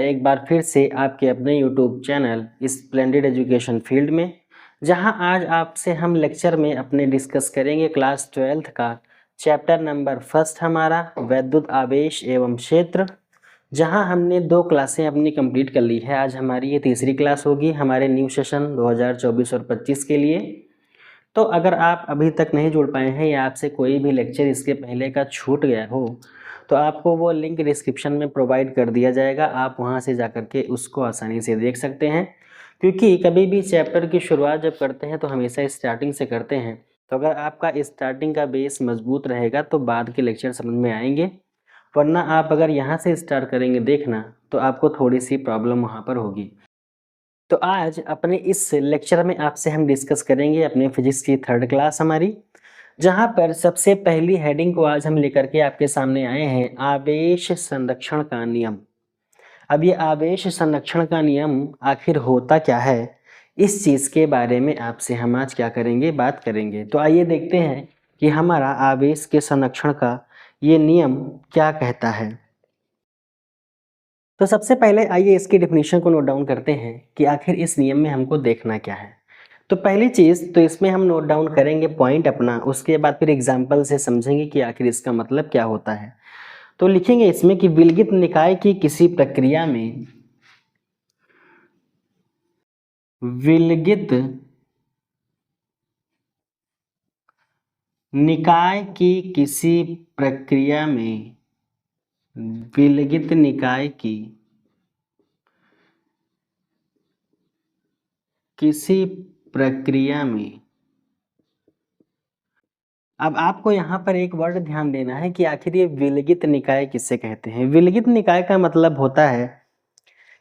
एक बार फिर से आपके अपने YouTube channel splendid education field में, जहां आज आपसे हम लेक्चर में अपने डिस्कस करेंगे क्लास 12th का चैप्टर नंबर फर्स्ट हमारा वैद्युत आवेश एवं क्षेत्र। जहां हमने 2 क्लासें अपनी कंप्लीट कर ली है। आज हमारी ये तीसरी क्लास होगी हमारे न्यू सेशन 2024 और 25 के लिए। तो अगर आप अभी तक नहीं जुड़ पाए हैं या आपसे कोई भी लेक्चर इसके पहले का छूट गया हो तो आपको वो लिंक डिस्क्रिप्शन में प्रोवाइड कर दिया जाएगा। आप वहाँ से जाकर के उसको आसानी से देख सकते हैं, क्योंकि कभी भी चैप्टर की शुरुआत जब करते हैं तो हमेशा स्टार्टिंग से करते हैं। तो अगर आपका स्टार्टिंग का बेस मजबूत रहेगा तो बाद के लेक्चर समझ में आएंगे, वरना आप अगर यहाँ से स्टार्ट करेंगे देखना तो आपको थोड़ी सी प्रॉब्लम वहाँ पर होगी। तो आज अपने इस लेक्चर में आपसे हम डिस्कस करेंगे अपने फिजिक्स की 3rd क्लास हमारी, जहां पर सबसे पहली हेडिंग को आज हम लेकर के आपके सामने आए हैं आवेश संरक्षण का नियम। अब ये आवेश संरक्षण का नियम आखिर होता क्या है, इस चीज के बारे में आपसे हम आज क्या करेंगे, बात करेंगे। तो आइए देखते हैं कि हमारा आवेश के संरक्षण का ये नियम क्या कहता है। तो सबसे पहले आइए इसकी डेफिनेशन को नोट डाउन करते हैं कि आखिर इस नियम में हमको देखना क्या है। तो पहली चीज़ तो इसमें हम नोट डाउन करेंगे पॉइंट अपना, उसके बाद फिर एग्जाम्पल से समझेंगे कि आखिर इसका मतलब क्या होता है। तो लिखेंगे इसमें कि विलगित निकाय की किसी प्रक्रिया में विलगित निकाय की किसी प्रक्रिया में विलगित निकाय की किसी प्रक्रिया में, अब आपको यहाँ पर एक वर्ड ध्यान देना है कि आखिर ये विलगित निकाय किससे कहते हैं। विलगित निकाय का मतलब होता है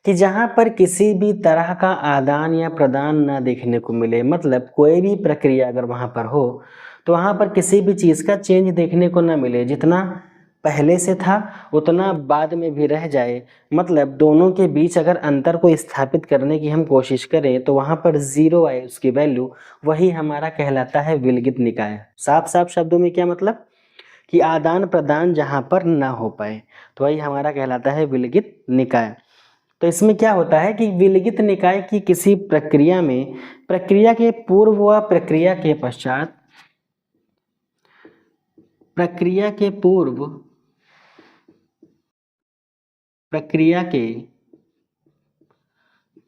कि जहाँ पर किसी भी तरह का आदान या प्रदान ना देखने को मिले, मतलब कोई भी प्रक्रिया अगर वहाँ पर हो तो वहाँ पर किसी भी चीज़ का चेंज देखने को ना मिले, जितना पहले से था उतना बाद में भी रह जाए, मतलब दोनों के बीच अगर अंतर को स्थापित करने की हम कोशिश करें तो वहाँ पर 0 आए उसकी वैल्यू, वही हमारा कहलाता है विलगित निकाय। साफ साफ शब्दों में क्या मतलब कि आदान प्रदान जहाँ पर ना हो पाए तो वही हमारा कहलाता है विलगित निकाय। तो इसमें क्या होता है कि विलगित निकाय की किसी प्रक्रिया में प्रक्रिया के पूर्व व प्रक्रिया के पश्चात, प्रक्रिया के पूर्व प्रक्रिया के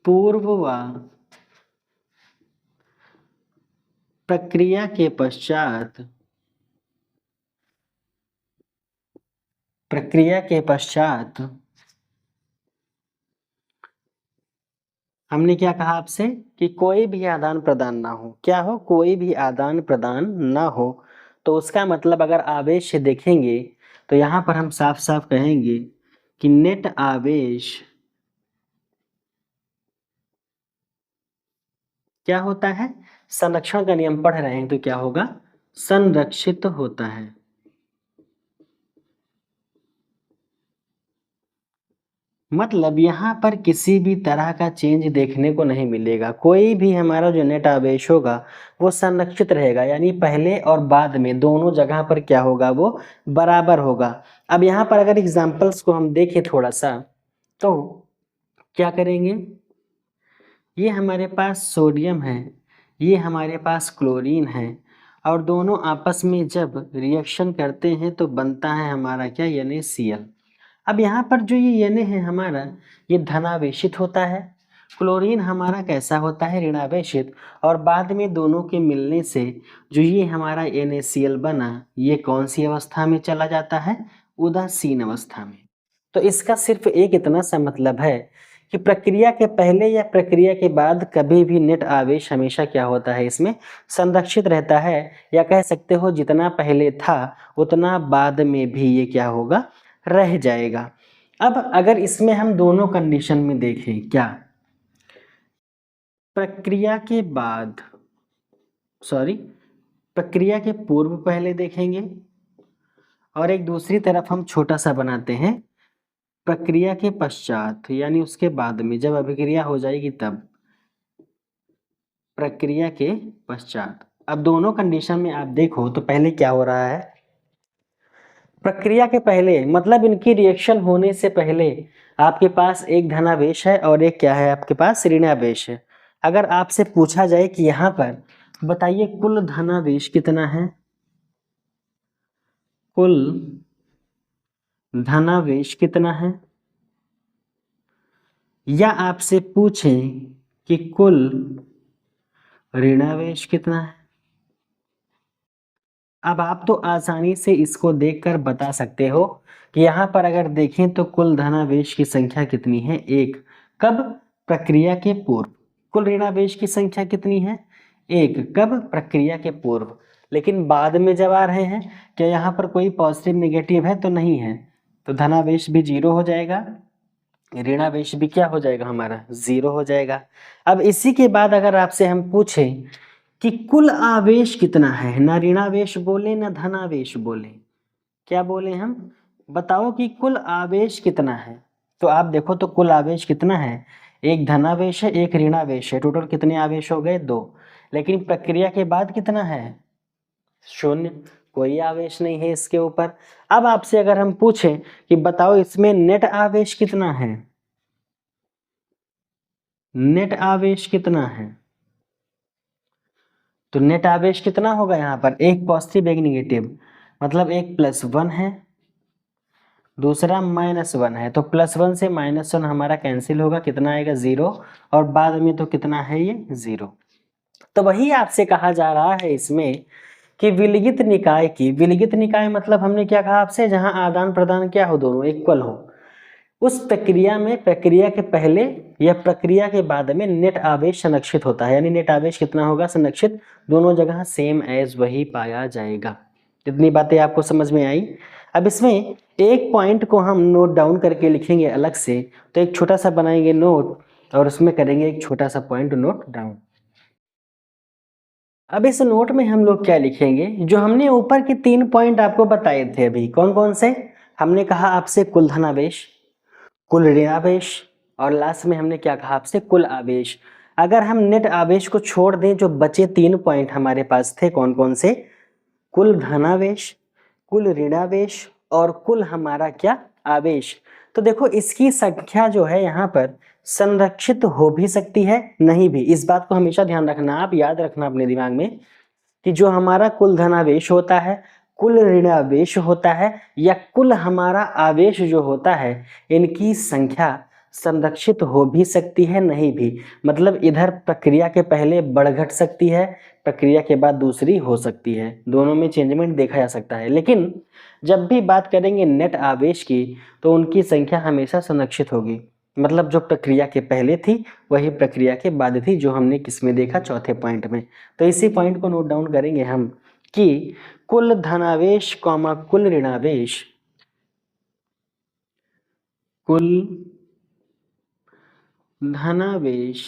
पूर्व व प्रक्रिया के पश्चात, प्रक्रिया के पश्चात हमने क्या कहा आपसे कि कोई भी आदान प्रदान ना हो। क्या हो? कोई भी आदान प्रदान ना हो। तो उसका मतलब अगर आवेश देखेंगे तो यहाँ पर हम साफ साफ कहेंगे कि नेट आवेश क्या होता है, संरक्षण का नियम पढ़ रहे हैं तो क्या होगा, संरक्षित होता है। मतलब यहाँ पर किसी भी तरह का चेंज देखने को नहीं मिलेगा, कोई भी हमारा जो नेट आवेश होगा वो संरक्षित रहेगा, यानी पहले और बाद में दोनों जगह पर क्या होगा, वो बराबर होगा। अब यहाँ पर अगर एग्जाम्पल्स को हम देखें थोड़ा सा तो क्या करेंगे, ये हमारे पास सोडियम है, ये हमारे पास क्लोरीन है, और दोनों आपस में जब रिएक्शन करते हैं तो बनता है हमारा क्या, NaCl। अब यहाँ पर जो ये Na है हमारा, ये धनावेशित होता है, क्लोरीन हमारा कैसा होता है, ऋणावेशित, और बाद में दोनों के मिलने से जो ये हमारा NaCl बना, ये कौन सी अवस्था में चला जाता है, उदासीन अवस्था में। तो इसका सिर्फ एक इतना सा मतलब है कि प्रक्रिया के पहले या प्रक्रिया के बाद कभी भी नेट आवेश हमेशा क्या होता है, इसमें संरक्षित रहता है, या कह सकते हो जितना पहले था उतना बाद में भी ये क्या होगा, रह जाएगा। अब अगर इसमें हम दोनों कंडीशन में देखें, क्या प्रक्रिया के बाद, सॉरी प्रक्रिया के पूर्व पहले देखेंगे, और एक दूसरी तरफ हम छोटा सा बनाते हैं प्रक्रिया के पश्चात, यानी उसके बाद में जब अभिक्रिया हो जाएगी तब, प्रक्रिया के पश्चात। अब दोनों कंडीशन में आप देखो तो पहले क्या हो रहा है, प्रक्रिया के पहले मतलब इनकी रिएक्शन होने से पहले आपके पास एक धनावेश है और एक क्या है आपके पास ऋणावेश है। अगर आपसे पूछा जाए कि यहाँ पर बताइए कुल धनावेश कितना है, कुल धनावेश कितना है, या आपसे पूछें कि कुल ऋणावेश कितना है, अब आप तो आसानी से इसको देखकर बता सकते हो कि यहाँ पर अगर देखें तो कुल धनावेश की संख्या कितनी है, एक। कब? प्रक्रिया के पूर्व। कुल ऋणावेश की संख्या कितनी है, एक। कब? प्रक्रिया के पूर्व। लेकिन बाद में जब आ रहे हैं, क्या यहाँ पर कोई पॉजिटिव नेगेटिव है? तो नहीं है, तो धनावेश भी जीरो हो जाएगा, ऋणावेश भी क्या हो जाएगा हमारा, जीरो हो जाएगा। अब इसी के बाद अगर आपसे हम पूछें कि कुल आवेश कितना है, ना ऋणावेश बोले ना धनावेश बोले, क्या बोले हम, बताओ कि कुल आवेश कितना है। तो आप देखो तो कुल आवेश कितना है, एक धनावेश है एक ऋणावेश है, टोटल कितने आवेश हो गए, दो। लेकिन प्रक्रिया के बाद कितना है, शून्य, कोई आवेश नहीं है इसके ऊपर। अब आपसे अगर हम पूछें कि बताओ इसमें नेट आवेश कितना है, नेट आवेश कितना है, तो नेट आवेश कितना होगा यहाँ पर, एक पॉजिटिव एक निगेटिव, मतलब एक +1 है दूसरा -1 है, तो +1 से -1 हमारा कैंसिल होगा, कितना आएगा, जीरो। और बाद में तो कितना है ये, जीरो। तो वही आपसे कहा जा रहा है इसमें कि विलगित निकाय की, विलगित निकाय मतलब हमने क्या कहा आपसे, जहां आदान प्रदान क्या हो, दोनों इक्वल हो, उस प्रक्रिया में प्रक्रिया के पहले या प्रक्रिया के बाद में नेट आवेश संरक्षित होता है, यानी नेट आवेश कितना होगा, संरक्षित, दोनों जगह सेम एज वही पाया जाएगा। इतनी बातें आपको समझ में आई। अब इसमें एक पॉइंट को हम नोट डाउन करके लिखेंगे अलग से, तो एक छोटा सा बनाएंगे नोट और उसमें करेंगे एक छोटा सा पॉइंट नोट डाउन। अब इस नोट में हम लोग क्या लिखेंगे, जो हमने ऊपर के 3 पॉइंट आपको बताए थे अभी, कौन कौन से, हमने कहा आपसे कुल धनावेश, कुल ऋणावेश, और लास्ट में हमने क्या कहा आपसे, कुल आवेश। अगर हम नेट आवेश को छोड़ दें, जो बचे 3 पॉइंट हमारे पास थे, कौन कौन से, कुल धनावेश, कुल ऋणावेश और कुल हमारा क्या, आवेश। तो देखो इसकी संख्या जो है यहाँ पर संरक्षित हो भी सकती है, नहीं भी। इस बात को हमेशा ध्यान रखना, आप याद रखना अपने दिमाग में कि जो हमारा कुल धनावेश होता है, कुल ऋणावेश होता है, या कुल हमारा आवेश जो होता है, इनकी संख्या संरक्षित हो भी सकती है, नहीं भी। मतलब इधर प्रक्रिया के पहले बढ़ घट सकती है, प्रक्रिया के बाद दूसरी हो सकती है, दोनों में चेंजमेंट देखा जा सकता है। लेकिन जब भी बात करेंगे नेट आवेश की, तो उनकी संख्या हमेशा संरक्षित होगी, मतलब जो प्रक्रिया के पहले थी वही प्रक्रिया के बाद थी, जो हमने किसमें देखा, चौथे पॉइंट में। तो इसी पॉइंट को नोट डाउन करेंगे हम कि कुल धनावेश कॉमा कुल ऋणावेश, कुल धनावेश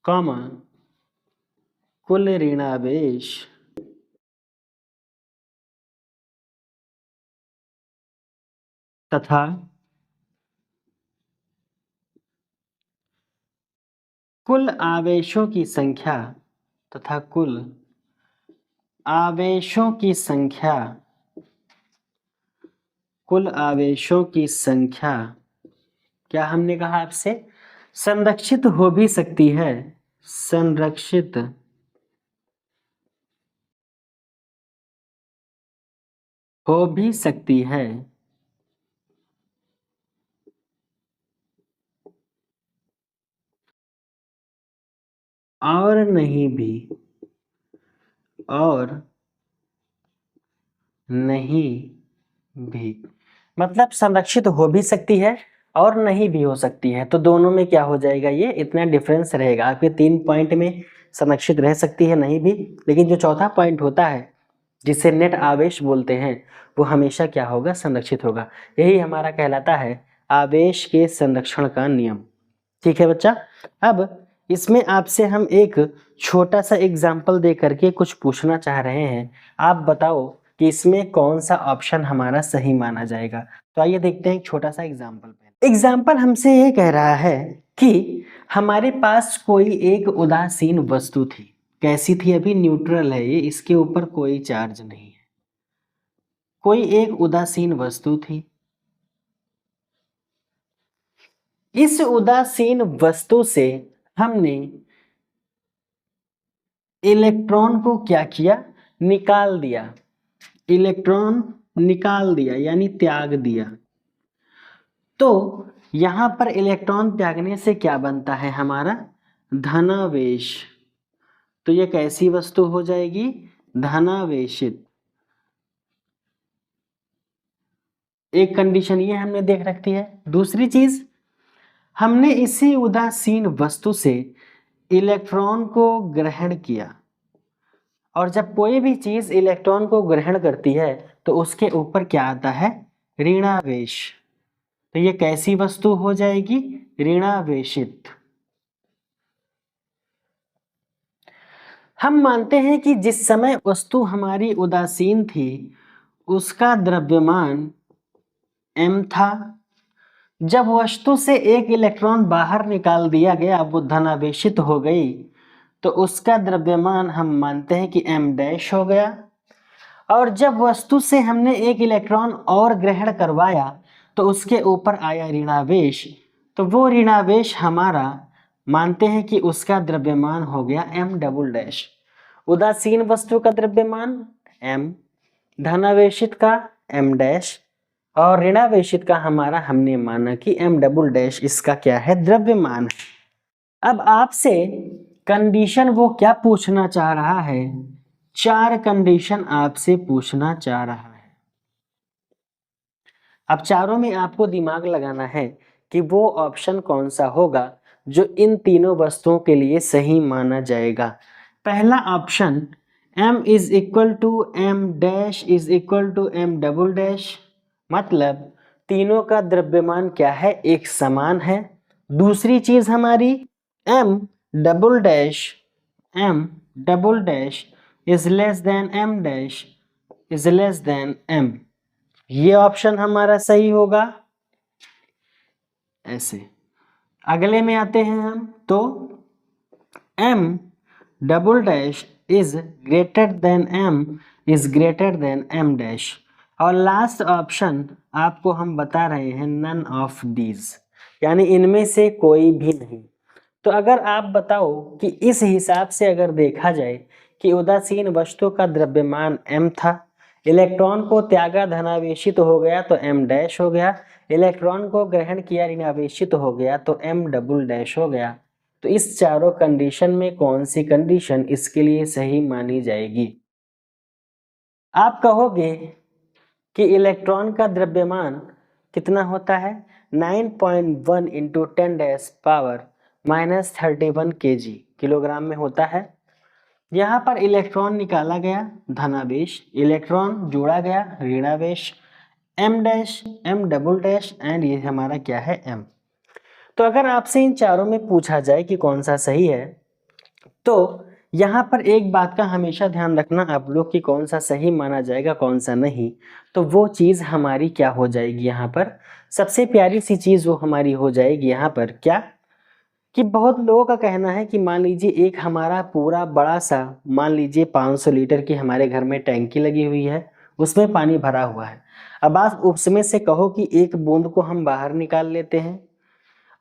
कॉमा कुल ऋणावेश तथा कुल आवेशों की संख्या, तथा कुल आवेशों की संख्या, कुल आवेशों की संख्या क्या हमने कहा आपसे, संरक्षित हो भी सकती है, संरक्षित हो भी सकती है, और नहीं भी, और नहीं भी, मतलब संरक्षित हो भी सकती है और नहीं भी हो सकती है। तो दोनों में क्या हो जाएगा, ये इतना डिफरेंस रहेगा। आपके 3 पॉइंट में संरक्षित रह सकती है, नहीं भी, लेकिन जो चौथा पॉइंट होता है जिसे नेट आवेश बोलते हैं, वो हमेशा क्या होगा, संरक्षित होगा। यही हमारा कहलाता है आवेश के संरक्षण का नियम। ठीक है बच्चा। अब इसमें आपसे हम एक छोटा सा एग्जाम्पल दे करके कुछ पूछना चाह रहे हैं, आप बताओ कि इसमें कौन सा ऑप्शन हमारा सही माना जाएगा। तो आइए देखते हैं एक छोटा सा एग्जाम्पल। एग्जाम्पल हमसे ये कह रहा है कि हमारे पास कोई एक उदासीन वस्तु थी, कैसी थी, अभी न्यूट्रल है ये, इसके ऊपर कोई चार्ज नहीं है। कोई एक उदासीन वस्तु थी। इस उदासीन वस्तु से हमने इलेक्ट्रॉन को क्या किया, निकाल दिया। इलेक्ट्रॉन निकाल दिया यानी त्याग दिया। तो यहां पर इलेक्ट्रॉन त्यागने से क्या बनता है हमारा, धनावेश। तो ये कैसी वस्तु हो जाएगी, धनावेशित। एक कंडीशन ये हमने देख रखी है। दूसरी चीज, हमने इसी उदासीन वस्तु से इलेक्ट्रॉन को ग्रहण किया, और जब कोई भी चीज इलेक्ट्रॉन को ग्रहण करती है तो उसके ऊपर क्या आता है, ऋणावेश। तो ये कैसी वस्तु हो जाएगी, ऋणावेशित। हम मानते हैं कि जिस समय वस्तु हमारी उदासीन थी उसका द्रव्यमान m था। जब वस्तु से एक इलेक्ट्रॉन बाहर निकाल दिया गया, वो धनावेशित हो गई, तो उसका द्रव्यमान हम मानते हैं कि m डैश हो गया। और जब वस्तु से हमने एक इलेक्ट्रॉन और ग्रहण करवाया तो उसके ऊपर आया ऋणावेश, तो वो ऋणावेश हमारा मानते हैं कि उसका द्रव्यमान हो गया m डबल डैश। उदासीन वस्तु का द्रव्यमान m, धनावेशित का m डैश, और ऋणावेशित का हमारा हमने माना कि m डबल डैश इसका क्या है, द्रव्यमान है। अब आपसे कंडीशन वो क्या पूछना चाह रहा है, 4 कंडीशन आपसे पूछना चाह रहा है। अब चारों में आपको दिमाग लगाना है कि वो ऑप्शन कौन सा होगा जो इन तीनों वस्तुओं के लिए सही माना जाएगा। पहला option m is equal to m dash is equal to m double dash, मतलब तीनों का द्रव्यमान क्या है, एक समान है। दूसरी चीज हमारी m double dash is less than m dash is less than m, ये ऑप्शन हमारा सही होगा। ऐसे अगले में आते हैं हम, तो m double dash is greater than m is greater than m dash, और लास्ट ऑप्शन आपको हम बता रहे हैं नन ऑफ दीज, यानी इनमें से कोई भी नहीं। तो अगर आप बताओ कि इस हिसाब से अगर देखा जाए कि उदासीन वस्तु का द्रव्यमान m था, इलेक्ट्रॉन को त्यागा धनावेशित हो गया तो m डैश हो गया, इलेक्ट्रॉन को ग्रहण किया ऋणावेशित हो गया तो m डबल डैश हो गया, तो इस चारों कंडीशन में कौन सी कंडीशन इसके लिए सही मानी जाएगी। आप कहोगे कि इलेक्ट्रॉन का द्रव्यमान कितना होता है, 9.1 इंटू 10⁻⁻31 kg, किलोग्राम में होता है। यहाँ पर इलेक्ट्रॉन निकाला गया धनावेश, इलेक्ट्रॉन जोड़ा गया ऋणावेश, m dash m double dash and ये हमारा क्या है m। तो अगर आपसे इन चारों में पूछा जाए कि कौन सा सही है, तो यहाँ पर एक बात का हमेशा ध्यान रखना आप लोग कि कौन सा सही माना जाएगा कौन सा नहीं, तो वो चीज़ हमारी क्या हो जाएगी, यहाँ पर सबसे प्यारी सी चीज़ वो हमारी हो जाएगी यहाँ पर क्या, कि बहुत लोगों का कहना है कि मान लीजिए एक हमारा पूरा बड़ा सा, मान लीजिए 500 लीटर की हमारे घर में टैंकी लगी हुई है, उसमें पानी भरा हुआ है। अब आप उसमें से कहो कि एक बूंद को हम बाहर निकाल लेते हैं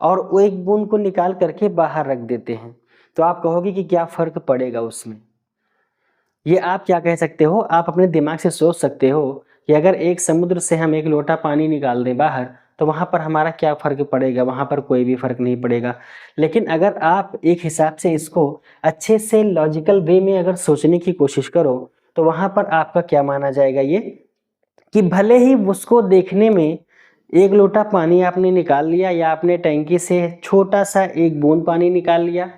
और वो एक बूंद को निकाल करके बाहर रख देते हैं, तो आप कहोगे कि क्या फर्क पड़ेगा उसमें। ये आप क्या कह सकते हो, आप अपने दिमाग से सोच सकते हो कि अगर एक समुद्र से हम एक लोटा पानी निकाल दें बाहर तो वहाँ पर हमारा क्या फ़र्क पड़ेगा, वहाँ पर कोई भी फ़र्क नहीं पड़ेगा। लेकिन अगर आप एक हिसाब से इसको अच्छे से लॉजिकल वे में अगर सोचने की कोशिश करो तो वहाँ पर आपका क्या माना जाएगा, ये कि भले ही उसको देखने में एक लोटा पानी आपने निकाल लिया या आपने टैंकी से छोटा सा एक बूंद पानी निकाल लिया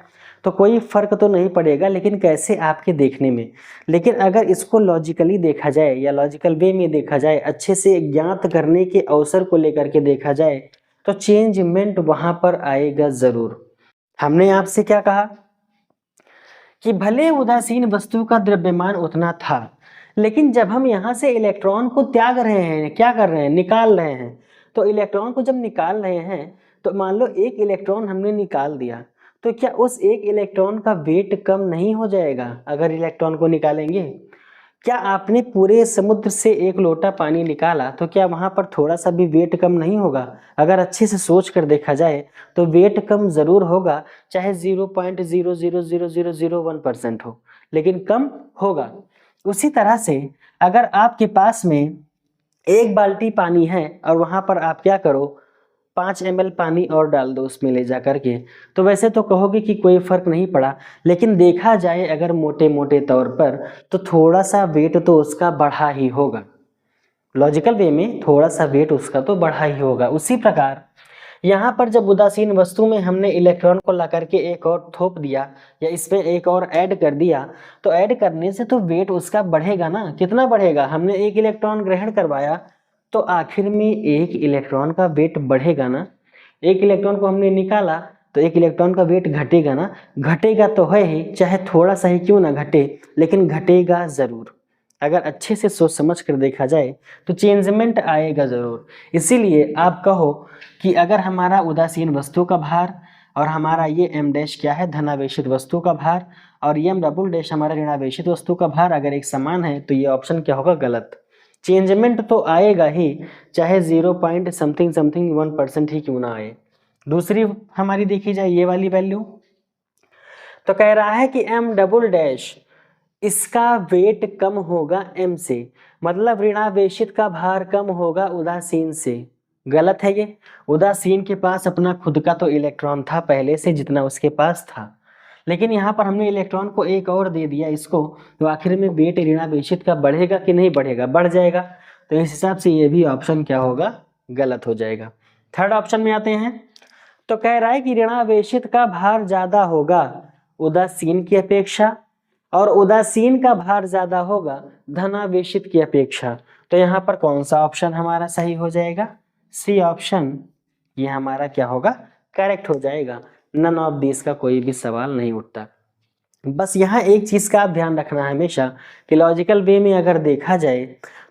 तो कोई फ़र्क तो नहीं पड़ेगा, लेकिन कैसे आपके देखने में। लेकिन अगर इसको लॉजिकली देखा जाए या लॉजिकल वे में देखा जाए, अच्छे से ज्ञात करने के अवसर को लेकर के देखा जाए, तो चेंजमेंट वहाँ पर आएगा ज़रूर। हमने आपसे क्या कहा कि भले उदासीन वस्तु का द्रव्यमान उतना था, लेकिन जब हम यहाँ से इलेक्ट्रॉन को त्याग रहे हैं, क्या कर रहे हैं, निकाल रहे हैं, तो इलेक्ट्रॉन को जब निकाल रहे हैं तो मान लो एक इलेक्ट्रॉन हमने निकाल दिया, तो क्या उस एक इलेक्ट्रॉन का वेट कम नहीं हो जाएगा अगर इलेक्ट्रॉन को निकालेंगे। क्या आपने पूरे समुद्र से एक लोटा पानी निकाला तो क्या वहां पर थोड़ा सा भी वेट कम नहीं होगा? अगर अच्छे से सोच कर देखा जाए तो वेट कम जरूर होगा, चाहे 0.0000001% हो, लेकिन कम होगा। उसी तरह से अगर आपके पास में एक बाल्टी पानी है और वहां पर आप क्या करो, 5 ml पानी और डाल दो उसमें ले जा करके, तो वैसे तो कहोगे कि कोई फर्क नहीं पड़ा, लेकिन देखा जाए अगर मोटे मोटे तौर पर तो थोड़ा सा वेट तो उसका बढ़ा ही होगा। लॉजिकल वे में थोड़ा सा वेट उसका तो बढ़ा ही होगा। उसी प्रकार यहाँ पर जब उदासीन वस्तु में हमने इलेक्ट्रॉन को ला करके एक और थोप दिया या इसमें एक और ऐड कर दिया, तो ऐड करने से तो वेट उसका बढ़ेगा ना। कितना बढ़ेगा? हमने एक इलेक्ट्रॉन ग्रहण करवाया तो आखिर में एक इलेक्ट्रॉन का वेट बढ़ेगा ना। एक इलेक्ट्रॉन को हमने निकाला तो एक इलेक्ट्रॉन का वेट घटेगा ना। घटेगा तो है ही, चाहे थोड़ा सा ही क्यों ना घटे, लेकिन घटेगा जरूर। अगर अच्छे से सोच समझ कर देखा जाए तो चेंजमेंट आएगा जरूर। इसीलिए आप कहो कि अगर हमारा उदासीन वस्तु का भार और हमारा ये m डैश क्या है, धनावेशित वस्तु का भार, और ये m डबल डैश हमारा ऋणावेशित वस्तु का भार अगर एक समान है तो ये ऑप्शन क्या होगा? गलत। चेंजमेंट तो आएगा ही, चाहे 0 पॉइंट समथिंग समथिंग 1% ही क्यों ना आए। दूसरी हमारी देखी जाए ये वाली वैल्यू, तो कह रहा है कि m डबल डैश इसका वेट कम होगा m से, मतलब ऋणावेशित का भार कम होगा उदासीन से। गलत है ये। उदासीन के पास अपना खुद का तो इलेक्ट्रॉन था पहले से जितना उसके पास था, लेकिन यहाँ पर हमने इलेक्ट्रॉन को एक और दे दिया इसको, तो आखिर में वेट ऋणावेशित का बढ़ेगा कि नहीं बढ़ेगा? बढ़ जाएगा। तो इस हिसाब से ये भी ऑप्शन क्या होगा? गलत हो जाएगा। थर्ड ऑप्शन में आते हैं, तो कह रहा है कि ऋणावेशित का भार ज्यादा होगा उदासीन की अपेक्षा और उदासीन का भार ज्यादा होगा धनावेशित की अपेक्षा। तो यहाँ पर कौन सा ऑप्शन हमारा सही हो जाएगा? सी ऑप्शन ये हमारा क्या होगा? करेक्ट हो जाएगा। नन ऑफ दिस का कोई भी सवाल नहीं उठता। बस यहाँ एक चीज का आप ध्यान रखना है हमेशा कि लॉजिकल वे में अगर देखा जाए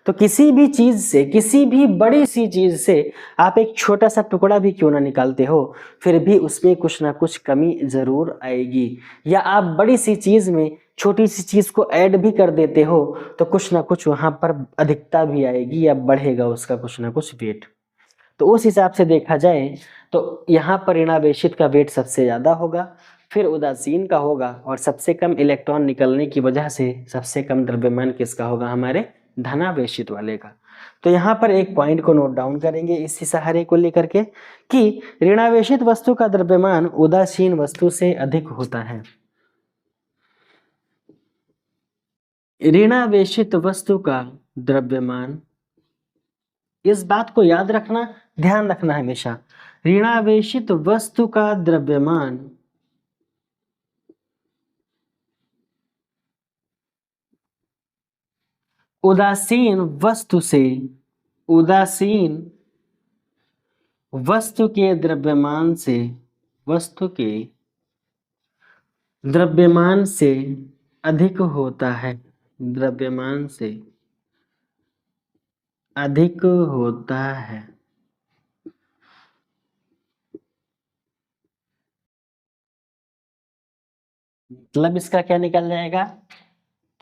तो किसी भी चीज से, किसी भी बड़ी सी चीज से आप एक छोटा सा टुकड़ा भी क्यों ना निकालते हो, फिर भी उसमें कुछ ना कुछ कमी जरूर आएगी। या आप बड़ी सी चीज में छोटी सी चीज को ऐड भी कर देते हो तो कुछ ना कुछ वहां पर अधिकता भी आएगी या बढ़ेगा उसका कुछ ना कुछ वेट। तो उस हिसाब से देखा जाए तो यहाँ पर ऋणावेशित का वेट सबसे ज्यादा होगा, फिर उदासीन का होगा, और सबसे कम इलेक्ट्रॉन निकलने की वजह से सबसे कम द्रव्यमान किसका होगा? हमारे धनावेशित वाले का। तो यहाँ पर एक पॉइंट को नोट डाउन करेंगे इसी सहारे को लेकर के कि ऋणावेशित वस्तु का द्रव्यमान उदासीन वस्तु से अधिक होता है। ऋणावेशित वस्तु का द्रव्यमान, इस बात को याद रखना, ध्यान रखना हमेशा, ऋणावेशित वस्तु का द्रव्यमान उदासीन वस्तु से, उदासीन वस्तु के द्रव्यमान से, वस्तु के द्रव्यमान से अधिक होता है, द्रव्यमान से अधिक होता है। मतलब इसका क्या निकल जाएगा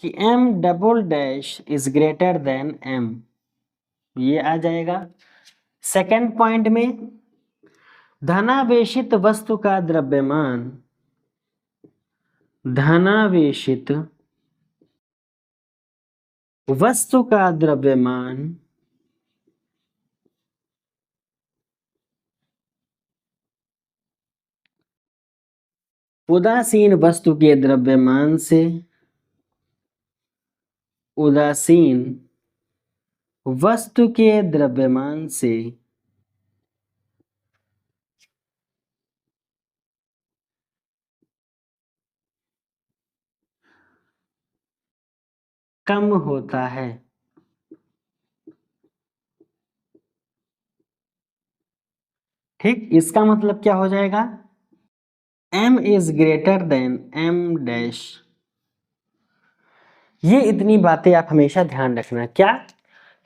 कि m double dash is greater than m, ये आ जाएगा। सेकेंड पॉइंट में धनावेशित वस्तु का द्रव्यमान, धनावेशित वस्तु का द्रव्यमान उदासीन वस्तु के द्रव्यमान से, उदासीन वस्तु के द्रव्यमान से कम होता है। ठीक, इसका मतलब क्या हो जाएगा? m is greater than m dash. ये इतनी बातें आप हमेशा ध्यान रखना, क्या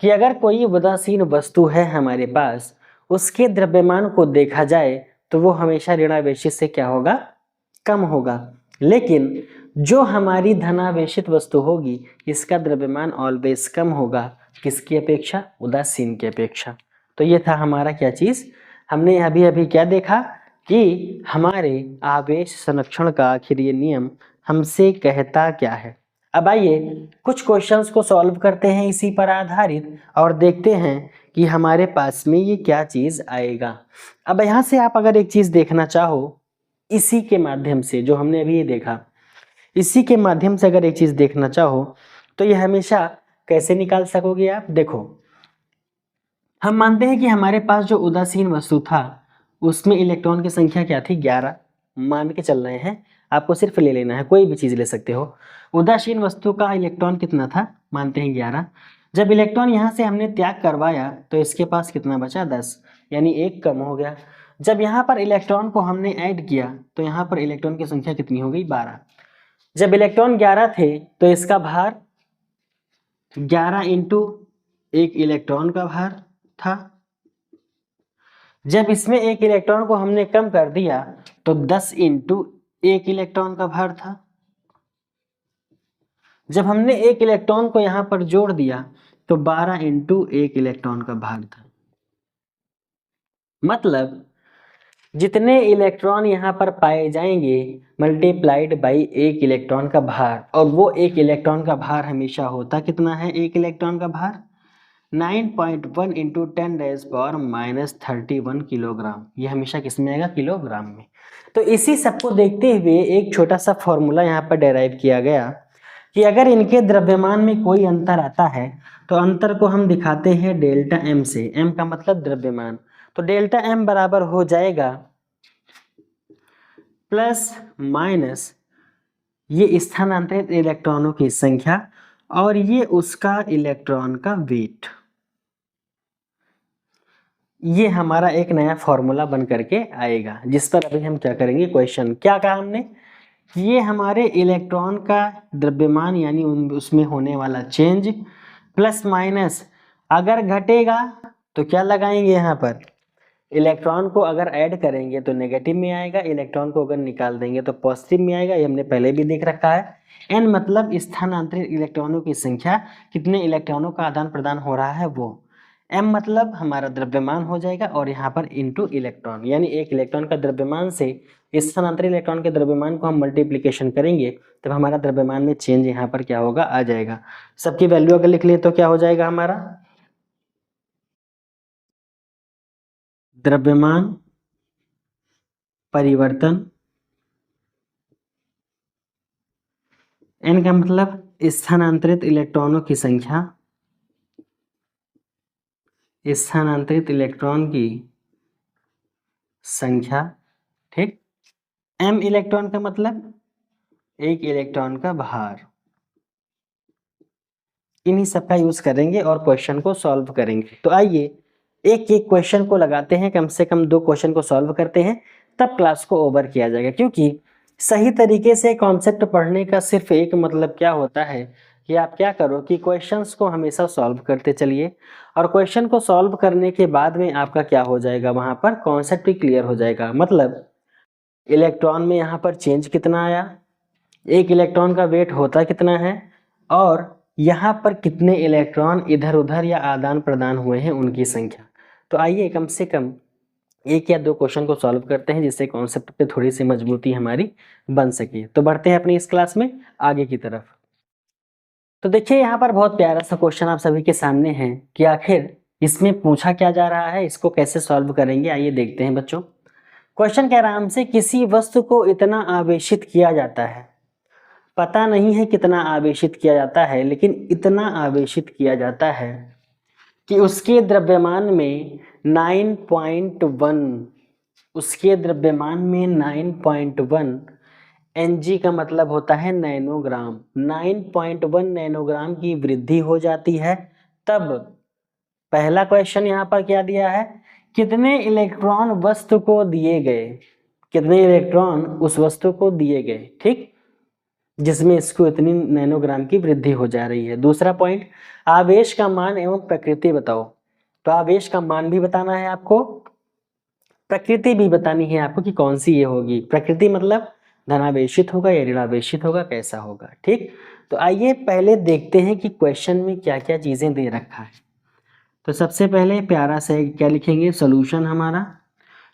कि अगर कोई उदासीन वस्तु है हमारे पास, उसके द्रव्यमान को देखा जाए तो वो हमेशा ऋणावेशित से क्या होगा? कम होगा। लेकिन जो हमारी धनावेशित वस्तु होगी इसका द्रव्यमान ऑलवेज कम होगा, किसकी अपेक्षा? उदासीन की अपेक्षा। तो ये था हमारा क्या चीज, हमने अभी अभी क्या देखा कि हमारे आवेश संरक्षण का आखिर ये नियम हमसे कहता क्या है। अब आइए कुछ क्वेश्चंस को सॉल्व करते हैं इसी पर आधारित और देखते हैं कि हमारे पास में ये क्या चीज आएगा। अब यहाँ से आप अगर एक चीज देखना चाहो इसी के माध्यम से, जो हमने अभी ये देखा, इसी के माध्यम से अगर एक चीज देखना चाहो तो ये हमेशा कैसे निकाल सकोगे आप? देखो, हम मानते हैं कि हमारे पास जो उदासीन वस्तु था उसमें इलेक्ट्रॉन की संख्या क्या थी? 11 मान के चल रहे हैं, आपको सिर्फ ले लेना है, कोई भी चीज ले सकते हो। उदासीन वस्तु का इलेक्ट्रॉन कितना था? मानते हैं 11। जब इलेक्ट्रॉन यहाँ से हमने त्याग करवाया तो इसके पास कितना बचा? 10, यानी एक कम हो गया। जब यहाँ पर इलेक्ट्रॉन को हमने ऐड किया तो यहाँ पर इलेक्ट्रॉन की संख्या कितनी हो गई? 12। जब इलेक्ट्रॉन 11 थे तो इसका भार 11 इंटू एक इलेक्ट्रॉन का भार था। जब इसमें एक इलेक्ट्रॉन को हमने कम कर दिया तो 10 इंटू एक इलेक्ट्रॉन का भार था। जब हमने एक इलेक्ट्रॉन को यहां पर जोड़ दिया तो 12 इंटू एक इलेक्ट्रॉन का भार था। मतलब जितने इलेक्ट्रॉन यहाँ पर पाए जाएंगे मल्टीप्लाइड बाई एक इलेक्ट्रॉन का भार, और वो एक इलेक्ट्रॉन का भार हमेशा होता कितना है? एक इलेक्ट्रॉन का भार 9.1 इंटू 10⁻³ किलोग्राम। ये हमेशा किस में आएगा? किलोग्राम में। तो इसी सबको देखते हुए एक छोटा सा फॉर्मूला यहाँ पर डेराइव किया गया कि अगर इनके द्रव्यमान में कोई अंतर आता है तो अंतर को हम दिखाते हैं डेल्टा एम से। एम का मतलब द्रव्यमान, तो डेल्टा एम बराबर हो जाएगा प्लस माइनस ये स्थानांतरित इलेक्ट्रॉनों की संख्या और ये उसका इलेक्ट्रॉन का वेट। ये हमारा एक नया फॉर्मूला बन करके आएगा जिस पर अभी हम क्या करेंगे, क्वेश्चन। क्या कहा हमने? ये हमारे इलेक्ट्रॉन का द्रव्यमान यानी उसमें होने वाला चेंज प्लस माइनस, अगर घटेगा तो क्या लगाएंगे यहाँ पर? इलेक्ट्रॉन को अगर ऐड करेंगे तो नेगेटिव में आएगा, इलेक्ट्रॉन को अगर निकाल देंगे तो पॉजिटिव में आएगा। ये हमने पहले भी देख रखा है। एन मतलब स्थानांतरित इलेक्ट्रॉनों की संख्या, कितने इलेक्ट्रॉनों का आदान प्रदान हो रहा है वो। एम मतलब हमारा द्रव्यमान हो जाएगा और यहाँ पर इंटू इलेक्ट्रॉन, यानी एक इलेक्ट्रॉन का द्रव्यमान से स्थानांतरित इलेक्ट्रॉन के द्रव्यमान को हम मल्टीप्लिकेशन करेंगे तब हमारा द्रव्यमान में चेंज यहाँ पर क्या होगा? आ जाएगा। सबकी वैल्यू अगर लिख लें तो क्या हो जाएगा हमारा? द्रव्यमान परिवर्तन, एन का मतलब स्थानांतरित इलेक्ट्रॉनों की संख्या, स्थानांतरित इलेक्ट्रॉन की संख्या, ठीक। एम इलेक्ट्रॉन का मतलब एक इलेक्ट्रॉन का भार। इन्हीं सब का यूज करेंगे और क्वेश्चन को सॉल्व करेंगे। तो आइए एक एक क्वेश्चन को लगाते हैं, कम से कम 2 क्वेश्चन को सॉल्व करते हैं, तब क्लास को ओवर किया जाएगा। क्योंकि सही तरीके से कॉन्सेप्ट पढ़ने का सिर्फ एक मतलब क्या होता है कि आप क्या करो कि क्वेश्चंस को हमेशा सॉल्व करते चलिए, और क्वेश्चन को सॉल्व करने के बाद में आपका क्या हो जाएगा, वहाँ पर कॉन्सेप्ट भी क्लियर हो जाएगा। मतलब इलेक्ट्रॉन में यहाँ पर चेंज कितना आया, एक इलेक्ट्रॉन का वेट होता कितना है, और यहाँ पर कितने इलेक्ट्रॉन इधर उधर या आदान प्रदान हुए हैं उनकी संख्या। तो आइए कम से कम 1 या 2 क्वेश्चन को सॉल्व करते हैं जिससे कॉन्सेप्ट पे थोड़ी सी मजबूती हमारी बन सके। तो बढ़ते हैं अपनी इस क्लास में आगे की तरफ। तो देखिए यहाँ पर बहुत प्यारा सा क्वेश्चन आप सभी के सामने है कि आखिर इसमें पूछा क्या जा रहा है, इसको कैसे सॉल्व करेंगे, आइए देखते हैं बच्चों। क्वेश्चन कह रहा है हमसे किसी वस्तु को इतना आवेशित किया जाता है, पता नहीं है कितना आवेशित किया जाता है, लेकिन इतना आवेशित किया जाता है कि उसके द्रव्यमान में 9.1, उसके द्रव्यमान में 9.1 Ng का मतलब होता है नैनोग्राम, 9.1 नैनोग्राम की वृद्धि हो जाती है। तब पहला क्वेश्चन यहाँ पर क्या दिया है, कितने इलेक्ट्रॉन वस्तु को दिए गए, कितने इलेक्ट्रॉन उस वस्तु को दिए गए, ठीक, जिसमें इसको इतनी नैनोग्राम की वृद्धि हो जा रही है। दूसरा पॉइंट, आवेश का मान एवं प्रकृति बताओ। तो आवेश का मान भी बताना है आपको, प्रकृति भी बतानी है आपको कि कौन सी ये होगी। प्रकृति मतलब धनावेशित होगा या ऋणावेशित होगा, कैसा होगा। ठीक, तो आइए पहले देखते हैं कि क्वेश्चन में क्या क्या चीजें दे रखा है। तो सबसे पहले प्यारा से क्या लिखेंगे, सॉल्यूशन हमारा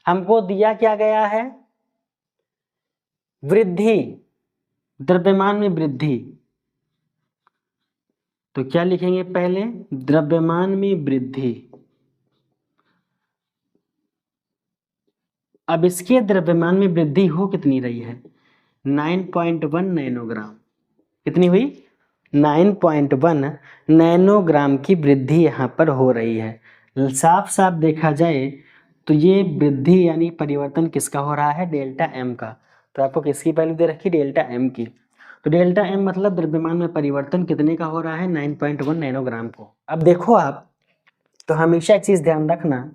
हमको दिया क्या गया है, वृद्धि, द्रव्यमान में वृद्धि। तो क्या लिखेंगे पहले, द्रव्यमान में वृद्धि। अब इसके द्रव्यमान में वृद्धि हो कितनी रही है, 9.1 नैनोग्राम। कितनी हुई, 9.1 नैनोग्राम की वृद्धि यहाँ पर हो रही है। साफ साफ देखा जाए तो ये वृद्धि यानी परिवर्तन किसका हो रहा है, डेल्टा एम का। तो आपको किसकी वैल्यू दे रखी, डेल्टा एम की। तो डेल्टा एम मतलब द्रव्यमान में परिवर्तन कितने का हो रहा है, 9.1 नैनोग्राम को। अब देखो आप, तो हमेशा एक चीज ध्यान रखना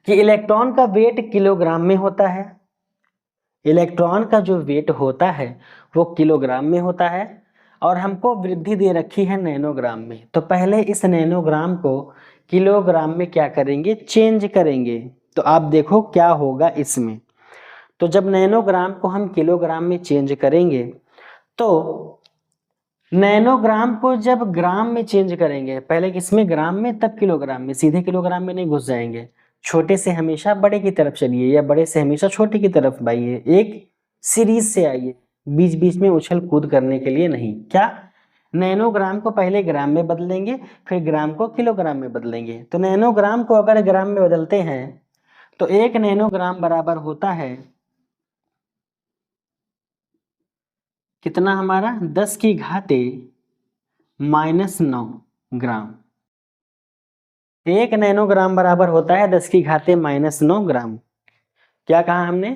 कि इलेक्ट्रॉन का वेट किलोग्राम में होता है। इलेक्ट्रॉन का जो वेट होता है वो किलोग्राम में होता है, और हमको वृद्धि दे रखी है नैनोग्राम में। तो पहले इस नैनोग्राम को किलोग्राम में क्या करेंगे, चेंज करेंगे। तो आप देखो क्या होगा इसमें। तो जब नैनोग्राम को हम किलोग्राम में चेंज करेंगे, तो नैनोग्राम को जब ग्राम में चेंज करेंगे, पहले किसमें, ग्राम में, तब किलोग्राम में। सीधे किलोग्राम में नहीं घुस जाएंगे, छोटे से हमेशा बड़े की तरफ चलिए या बड़े से हमेशा छोटे की तरफ आइए, एक सीरीज से आइए, बीच बीच में उछल कूद करने के लिए नहीं। क्या, नैनोग्राम को पहले ग्राम में बदलेंगे, फिर ग्राम को किलोग्राम में बदलेंगे। तो नैनोग्राम को अगर ग्राम में बदलते हैं तो 1 नैनोग्राम बराबर होता है कितना हमारा, 10⁻⁻9 ग्राम। 1 नैनोग्राम बराबर होता है 10⁻⁻9 ग्राम। क्या कहा हमने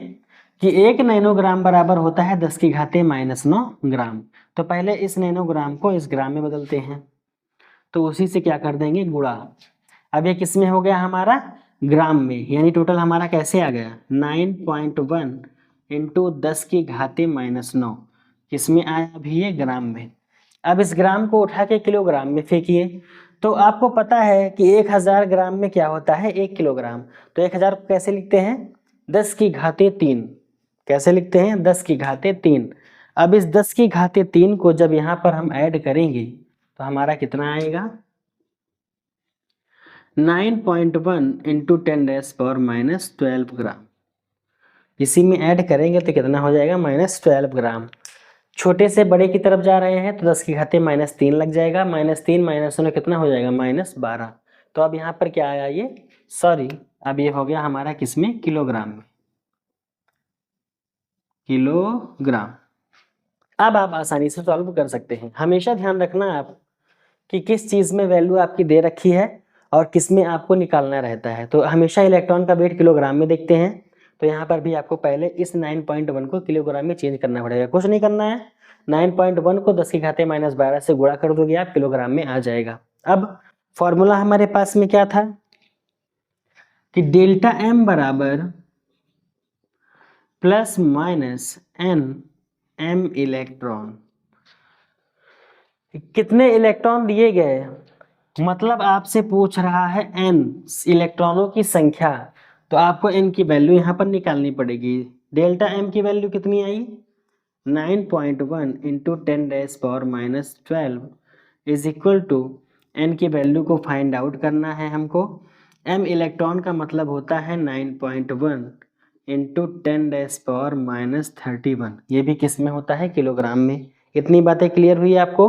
कि 1 नैनोग्राम बराबर होता है 10⁻⁻9 ग्राम। तो पहले इस नैनोग्राम को इस ग्राम में बदलते हैं, तो उसी से क्या कर देंगे, गुणा। अब ये किस में हो गया हमारा, ग्राम में, यानी टोटल हमारा कैसे आ गया, 9.1 इंटू 10⁻⁻9 किस में आया, अभी ये ग्राम में। अब इस ग्राम को उठा के किलोग्राम में फेंकिए। तो आपको पता है कि 1000 ग्राम में क्या होता है, 1 किलोग्राम। तो 1000 को कैसे लिखते हैं, 10⁻3। कैसे लिखते हैं, 10⁻3। अब इस 10⁻3 को जब यहाँ पर हम ऐड करेंगे तो हमारा कितना आएगा, 9.1 इंटू 10⁻⁻12 ग्राम। इसी में ऐड करेंगे तो कितना हो जाएगा, -12 ग्राम। छोटे से बड़े की तरफ जा रहे हैं तो 10⁻³ लग जाएगा, -3 -9 कितना हो जाएगा, -12। तो अब यहाँ पर क्या आया ये, सॉरी, अब ये हो गया हमारा किसमें, किलोग्राम में, किलोग्राम। अब आप आसानी से सॉल्व कर सकते हैं। हमेशा ध्यान रखना आप कि किस चीज़ में वैल्यू आपकी दे रखी है और किस में आपको निकालना रहता है। तो हमेशा इलेक्ट्रॉन का वेट किलोग्राम में देखते हैं, तो यहाँ पर भी आपको पहले इस 9.1 को किलोग्राम में चेंज करना पड़ेगा। कुछ नहीं करना है, 9.1 को 10⁻⁻12 से गुणा कर दोगे आप, किलोग्राम में आ जाएगा। अब फॉर्मूला हमारे पास में क्या था कि डेल्टा एम बराबर ±n m इलेक्ट्रॉन। कितने इलेक्ट्रॉन दिए गए, मतलब आपसे पूछ रहा है n इलेक्ट्रॉनों की संख्या, तो आपको n की वैल्यू यहाँ पर निकालनी पड़ेगी। डेल्टा m की वैल्यू कितनी आई, 9.1 into 10⁻⁻12 is equal to, n की वैल्यू को फाइंड आउट करना है हमको। m इलेक्ट्रॉन का मतलब होता है 9.1 इंटू 10⁻31। ये भी किस में होता है, किलोग्राम में। इतनी बातें क्लियर हुई आपको।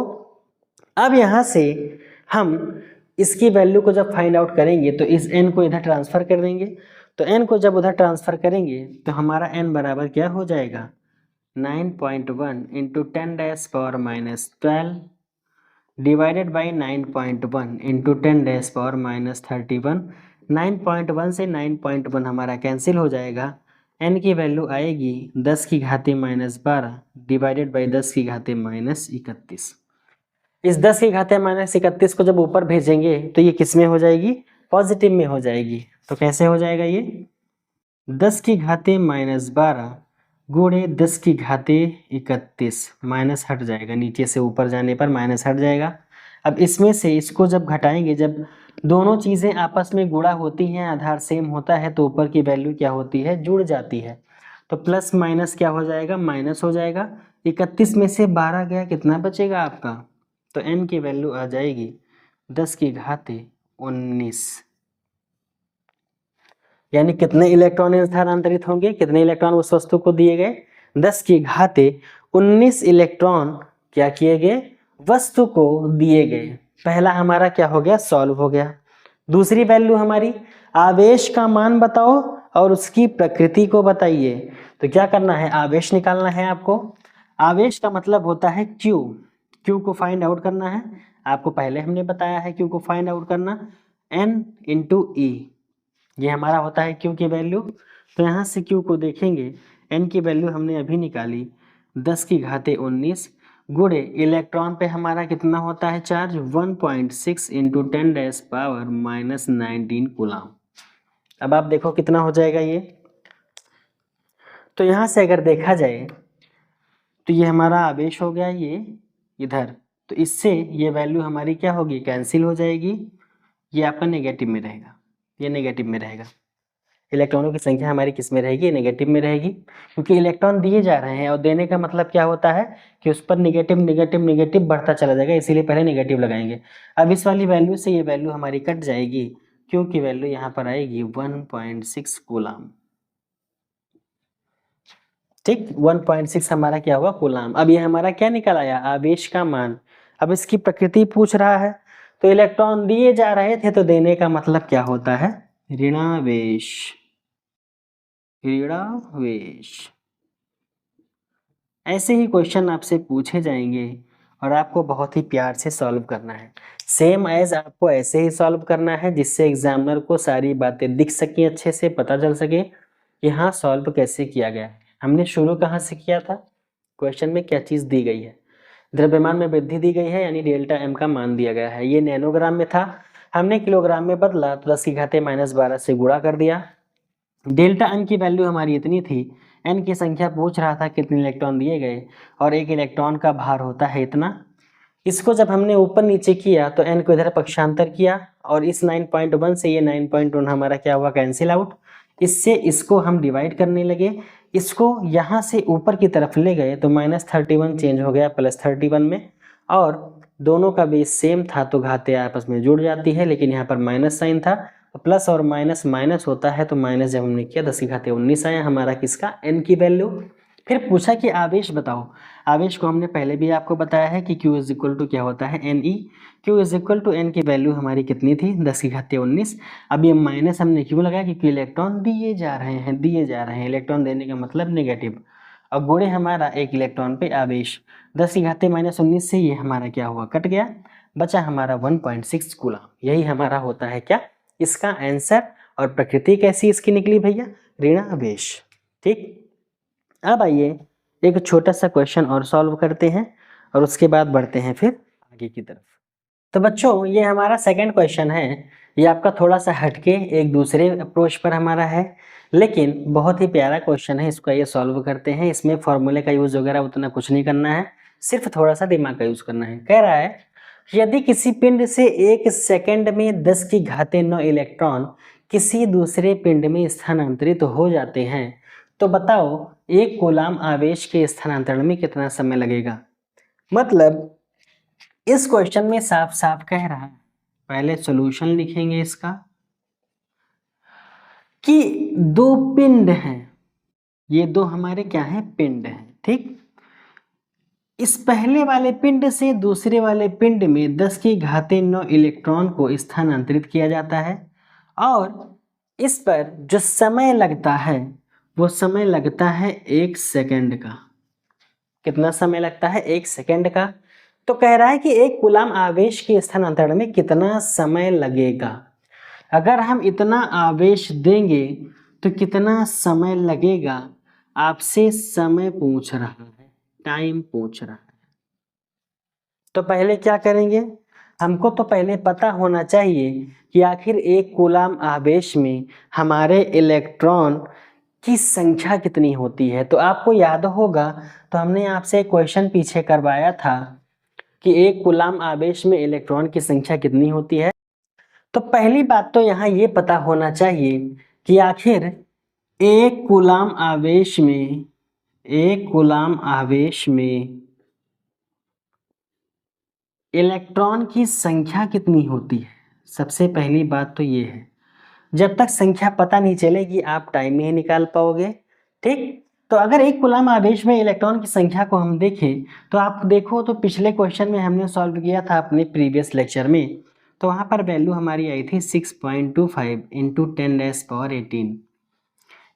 अब यहाँ से हम इसकी वैल्यू को जब फाइंड आउट करेंगे तो इस n को इधर ट्रांसफर कर देंगे। तो n को जब उधर ट्रांसफर करेंगे तो हमारा n बराबर क्या हो जाएगा, 9.1 इंटू 10⁻12 डिवाइडेड बाई 9.1 इंटू 10⁻31। 9.1 से 9.1 हमारा कैंसिल हो जाएगा। n की वैल्यू आएगी 10⁻⁻12 डिवाइडेड बाई 10⁻⁻31। इस 10⁻⁻31 को जब ऊपर भेजेंगे तो ये किस में हो जाएगी, पॉजिटिव में हो जाएगी। तो कैसे हो जाएगा ये, 10⁻12 गुणे 10⁻31, माइनस हट जाएगा, नीचे से ऊपर जाने पर माइनस हट जाएगा। अब इसमें से इसको जब घटाएंगे, जब दोनों चीज़ें आपस में गुणा होती हैं, आधार सेम होता है, तो ऊपर की वैल्यू क्या होती है, जुड़ जाती है। तो प्लस माइनस क्या हो जाएगा, माइनस हो जाएगा। 31 में से 12 गया, कितना बचेगा आपका, तो n की वैल्यू आ जाएगी 10 की घात 19। यानी कितने इलेक्ट्रॉन स्थानांतरित होंगे, कितने इलेक्ट्रॉन उस वस्तु को दिए गए, 10 की घात 19 इलेक्ट्रॉन क्या किए गए, वस्तु को दिए गए। पहला हमारा क्या हो गया, सॉल्व हो गया। दूसरी वैल्यू हमारी, आवेश का मान बताओ और उसकी प्रकृति को बताइए। तो क्या करना है, आवेश निकालना है आपको। आवेश का मतलब होता है क्यू, क्यू को फाइंड आउट करना है। आपको पहले हमने बताया है क्यू को फाइंड आउट करना, N इंटू ई, ये हमारा होता है क्यू की वैल्यू। तो यहाँ से क्यू को देखेंगे, N की वैल्यू हमने अभी निकाली 10 की घात 19 गुणे इलेक्ट्रॉन पे हमारा कितना होता है चार्ज, 1.6 इंटू 10⁻⁻19 कूलाम। अब आप देखो कितना हो जाएगा ये। तो यहाँ से अगर देखा जाए तो ये हमारा आवेश हो गया ये इधर, तो इससे ये वैल्यू हमारी क्या होगी, कैंसिल हो जाएगी। ये आपका नेगेटिव में रहेगा, ये नेगेटिव में रहेगा। इलेक्ट्रॉनों की संख्या हमारी किस में रहेगी, नेगेटिव में रहेगी, क्योंकि इलेक्ट्रॉन दिए जा रहे हैं और देने का मतलब क्या होता है कि उस पर नेगेटिव नेगेटिव नेगेटिव बढ़ता चला जाएगा, इसीलिए पहले नेगेटिव लगाएंगे। अब इस वाली वैल्यू से ये वैल्यू हमारी कट जाएगी, क्योंकि वैल्यू यहाँ पर आएगी 1.6 कूलाम। ठीक, 1.6 हमारा क्या हुआ, कूलाम। अब ये हमारा क्या निकल आया, आवेश का मान। अब इसकी प्रकृति पूछ रहा है, तो इलेक्ट्रॉन दिए जा रहे थे तो देने का मतलब क्या होता है, ऋणावेश, ऋणावेश। ऐसे ही क्वेश्चन आपसे पूछे जाएंगे और आपको बहुत ही प्यार से सॉल्व करना है। सेम एज आपको ऐसे ही सॉल्व करना है जिससे एग्जामिनर को सारी बातें दिख सकें, अच्छे से पता चल सके कि हाँ सॉल्व कैसे किया गया। हमने शुरू कहाँ से किया था, क्वेश्चन में क्या चीज़ दी गई है, द्रव्यमान में वृद्धि दी गई है, यानी डेल्टा एम का मान दिया गया है। ये नैनोग्राम में था, हमने किलोग्राम में बदला तो 10 की घात -12 से गुणा कर दिया। डेल्टा एन की वैल्यू हमारी इतनी थी, एन की संख्या पूछ रहा था कितने इलेक्ट्रॉन दिए गए, और एक इलेक्ट्रॉन का भार होता है इतना। इसको जब हमने ऊपर नीचे किया तो एन को इधर पक्षांतर किया, और इस 9.1 से ये 9.1 हमारा क्या हुआ, कैंसिल आउट। इससे इसको हम डिवाइड करने लगे, इसको यहाँ से ऊपर की तरफ ले गए तो -31 चेंज हो गया +31 में, और दोनों का बेस सेम था तो घातें आपस में जुड़ जाती है, लेकिन यहाँ पर माइनस साइन था, तो प्लस और माइनस माइनस होता है, तो माइनस जब हमने किया 10 की घात 19 आया हमारा किसका, एन की वैल्यू। फिर पूछा कि आवेश बताओ। आवेश को हमने पहले भी आपको बताया है कि Q इज इक्वल टू क्या होता है, N E. Q is equal to N की वैल्यू हमारी कितनी थी, 10 की घात 19। अब ये माइनस हमने क्यों लगाया, क्योंकि इलेक्ट्रॉन दिए जा रहे हैं, दिए जा रहे हैं, इलेक्ट्रॉन देने का मतलब नेगेटिव। और गुणे हमारा एक इलेक्ट्रॉन पे आवेश, 10 की घात -19 से ये हमारा क्या हुआ, कट गया, बचा हमारा 1.6 कूलम। यही हमारा होता है क्या, इसका आंसर। और प्रकृति कैसी इसकी निकली भैया, ऋणावेश। ठीक, अब आइए एक छोटा सा क्वेश्चन और सॉल्व करते हैं और उसके बाद बढ़ते हैं फिर आगे की तरफ। तो बच्चों ये हमारा सेकंड क्वेश्चन है, ये आपका थोड़ा सा हटके एक दूसरे अप्रोच पर हमारा है, लेकिन बहुत ही प्यारा क्वेश्चन है। इसको ये सॉल्व करते हैं, इसमें फॉर्मूले का यूज वगैरह उतना कुछ नहीं करना है, सिर्फ थोड़ा सा दिमाग का यूज करना है। कह रहा है यदि किसी पिंड से 1 सेकंड में 10 की घात 9 इलेक्ट्रॉन किसी दूसरे पिंड में स्थानांतरित हो जाते हैं, तो बताओ एक कूलाम आवेश के स्थानांतरण में कितना समय लगेगा। मतलब इस क्वेश्चन में साफ साफ कह रहा है, पहले सॉल्यूशन लिखेंगे इसका, कि दो पिंड हैं, ये दो हमारे क्या हैं, पिंड हैं। ठीक, इस पहले वाले पिंड से दूसरे वाले पिंड में 10 की घात 9 इलेक्ट्रॉन को स्थानांतरित किया जाता है, और इस पर जो समय लगता है वो समय लगता है 1 सेकंड का। कितना समय लगता है, 1 सेकंड का। तो कह रहा है कि एक कूलाम आवेश के स्थानांतरण में कितना समय लगेगा। अगर हम इतना आवेश देंगे तो कितना समय लगेगा, आपसे समय पूछ रहा है, टाइम पूछ रहा है। तो पहले क्या करेंगे, हमको तो पहले पता होना चाहिए कि आखिर एक कूलाम आवेश में हमारे इलेक्ट्रॉन की संख्या कितनी होती है। तो आपको याद होगा, तो हमने आपसे एक क्वेश्चन पीछे करवाया था कि एक कूलाम आवेश में इलेक्ट्रॉन की संख्या कितनी होती है। तो पहली बात तो यहाँ ये पता होना चाहिए कि आखिर एक कूलाम आवेश में इलेक्ट्रॉन की संख्या कितनी होती है। सबसे पहली बात तो ये है, जब तक संख्या पता नहीं चलेगी आप टाइम नहीं निकाल पाओगे। ठीक, तो अगर एक कूलाम आवेश में इलेक्ट्रॉन की संख्या को हम देखें तो आप देखो तो पिछले क्वेश्चन में हमने सॉल्व किया था अपने प्रीवियस लेक्चर में, तो वहाँ पर वैल्यू हमारी आई थी 6.25 इंटू 10⁻18।